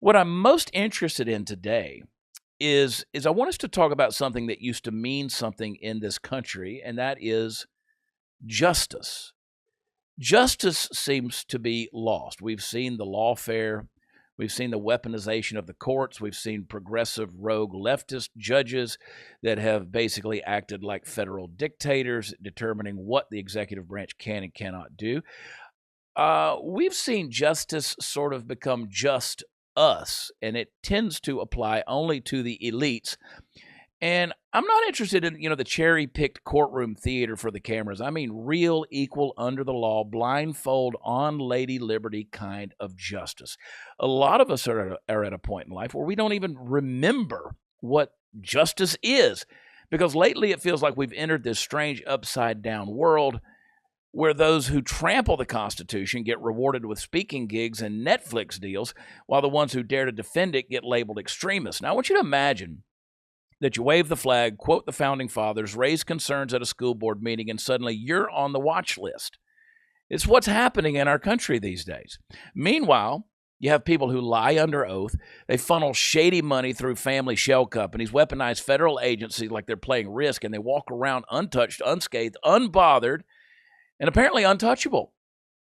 What I'm most interested in today is I want us to talk about something that used to mean something in this country, and that is justice. Justice seems to be lost. We've seen the lawfare, we've seen the weaponization of the courts, we've seen progressive rogue leftist judges that have basically acted like federal dictators, determining what the executive branch can and cannot do. We've seen justice sort of become just us, and it tends to apply only to the elites. And I'm not interested in, the cherry-picked courtroom theater for the cameras. I mean, real, equal, under the law, blindfold on Lady Liberty kind of justice. A lot of us are at a point in life where we don't even remember what justice is, because lately it feels like we've entered this strange upside-down world where those who trample the Constitution get rewarded with speaking gigs and Netflix deals, while the ones who dare to defend it get labeled extremists. Now, I want you to imagine that you wave the flag, quote the Founding Fathers, raise concerns at a school board meeting, and suddenly you're on the watch list. It's what's happening in our country these days. Meanwhile, you have people who lie under oath. They funnel shady money through family shell companies, weaponize federal agencies like they're playing Risk, and they walk around untouched, unscathed, unbothered, and apparently untouchable.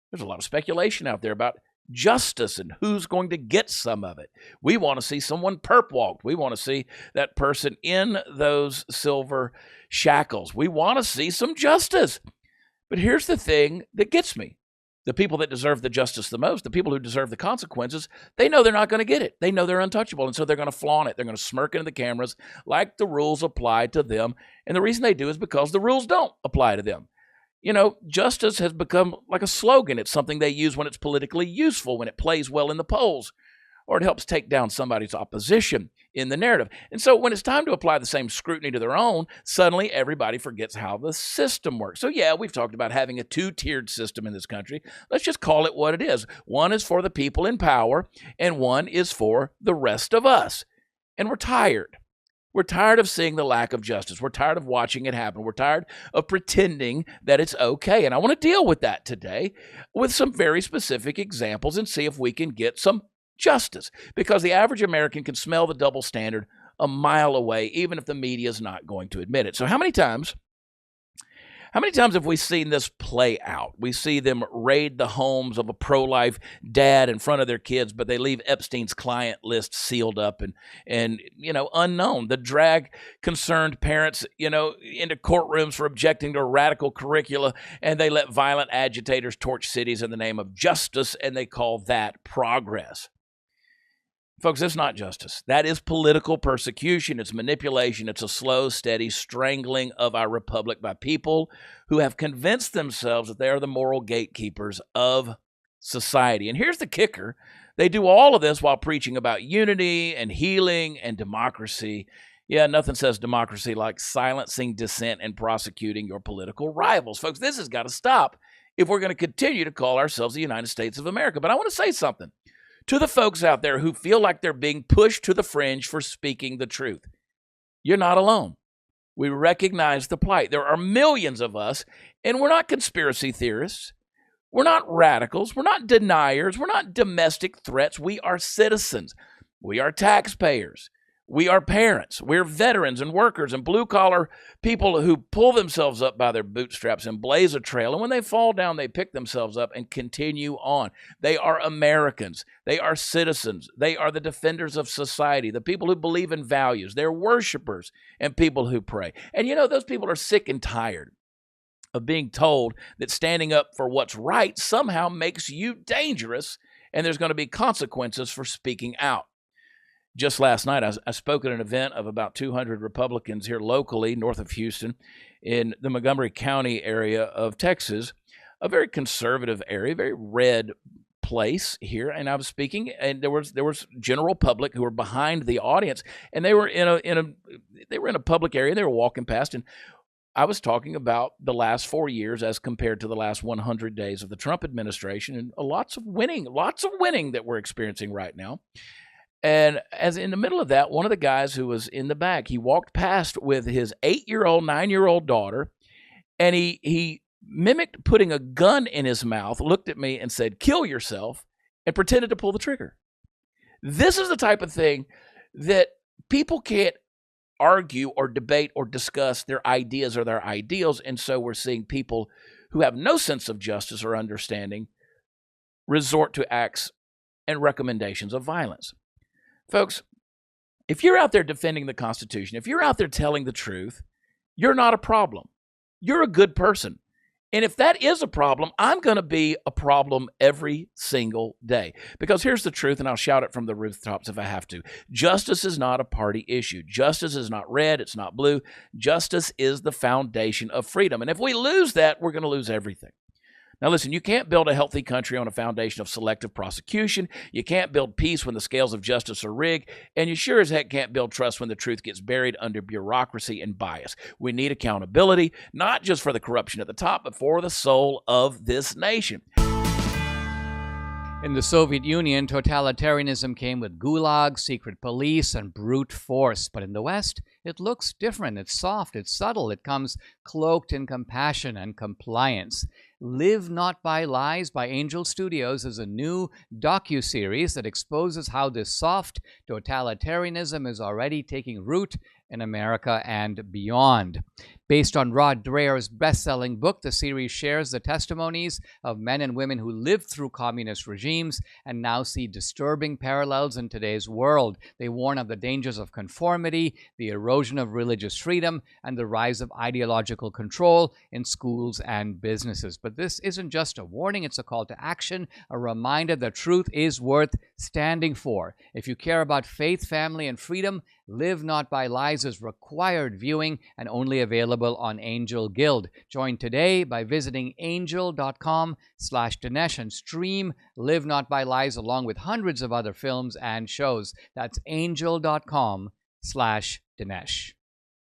There's a lot of speculation out there about justice and who's going to get some of it. We want to see someone perp walked. We want to see that person in those silver shackles. We want to see some justice. But here's the thing that gets me. The people that deserve the justice the most, the people who deserve the consequences, they know they're not going to get it. They know they're untouchable, and so they're going to flaunt it. They're going to smirk into the cameras like the rules apply to them. And the reason they do is because the rules don't apply to them. Justice has become like a slogan. It's something they use when it's politically useful, when it plays well in the polls, or it helps take down somebody's opposition in the narrative. And so when it's time to apply the same scrutiny to their own, suddenly everybody forgets how the system works. So yeah, we've talked about having a two-tiered system in this country. Let's just call it what it is. One is for the people in power, and one is for the rest of us. And we're tired. We're tired of seeing the lack of justice. We're tired of watching it happen. We're tired of pretending that it's okay. And I want to deal with that today with some very specific examples and see if we can get some justice. Because the average American can smell the double standard a mile away, even if the media is not going to admit it. So how many times have we seen this play out? We see them raid the homes of a pro-life dad in front of their kids, but they leave Epstein's client list sealed up and unknown. They drag concerned parents, into courtrooms for objecting to a radical curricula, and they let violent agitators torch cities in the name of justice, and they call that progress. Folks, that's not justice. That is political persecution. It's manipulation. It's a slow, steady strangling of our republic by people who have convinced themselves that they are the moral gatekeepers of society. And here's the kicker. They do all of this while preaching about unity and healing and democracy. Yeah, nothing says democracy like silencing dissent and prosecuting your political rivals. Folks, this has got to stop if we're going to continue to call ourselves the United States of America. But I want to say something to the folks out there who feel like they're being pushed to the fringe for speaking the truth. You're not alone. We recognize the plight. There are millions of us, and we're not conspiracy theorists. We're not radicals. We're not deniers. We're not domestic threats. We are citizens. We are taxpayers. We are parents. We're veterans and workers and blue-collar people who pull themselves up by their bootstraps and blaze a trail. And when they fall down, they pick themselves up and continue on. They are Americans. They are citizens. They are the defenders of society, the people who believe in values. They're worshipers and people who pray. And those people are sick and tired of being told that standing up for what's right somehow makes you dangerous, and there's going to be consequences for speaking out. Just last night, I spoke at an event of about 200 Republicans here locally, north of Houston, in the Montgomery County area of Texas, a very conservative area, very red place here. And I was speaking, and there was general public who were behind the audience, and they were in a public area. They were walking past, and I was talking about the last 4 years as compared to the last 100 days of the Trump administration, and lots of winning that we're experiencing right now. And as in the middle of that, one of the guys who was in the back, he walked past with his 9-year-old daughter, and he mimicked putting a gun in his mouth, looked at me and said, "Kill yourself," and pretended to pull the trigger. This is the type of thing that people can't argue or debate or discuss their ideas or their ideals. And so we're seeing people who have no sense of justice or understanding resort to acts and recommendations of violence. Folks, if you're out there defending the Constitution, if you're out there telling the truth, you're not a problem. You're a good person. And if that is a problem, I'm going to be a problem every single day. Because here's the truth, and I'll shout it from the rooftops if I have to. Justice is not a party issue. Justice is not red. It's not blue. Justice is the foundation of freedom. And if we lose that, we're going to lose everything. Now, listen, you can't build a healthy country on a foundation of selective prosecution. You can't build peace when the scales of justice are rigged. And you sure as heck can't build trust when the truth gets buried under bureaucracy and bias. We need accountability, not just for the corruption at the top, but for the soul of this nation. In the Soviet Union, totalitarianism came with gulags, secret police, and brute force. But in the West, it looks different. It's soft, it's subtle, it comes cloaked in compassion and compliance. Live Not by Lies by Angel Studios is a new docuseries that exposes how this soft totalitarianism is already taking root in America and beyond. Based on Rod Dreher's best-selling book, the series shares the testimonies of men and women who lived through communist regimes and now see disturbing parallels in today's world. They warn of the dangers of conformity, the erosion of religious freedom, and the rise of ideological control in schools and businesses. But this isn't just a warning, it's a call to action, a reminder that truth is worth standing for. If you care about faith, family, and freedom, Live Not by Lies is required viewing and only available on Angel Guild. Join today by visiting angel.com/Dinesh and stream Live Not by Lies along with hundreds of other films and shows. That's angel.com/Dinesh.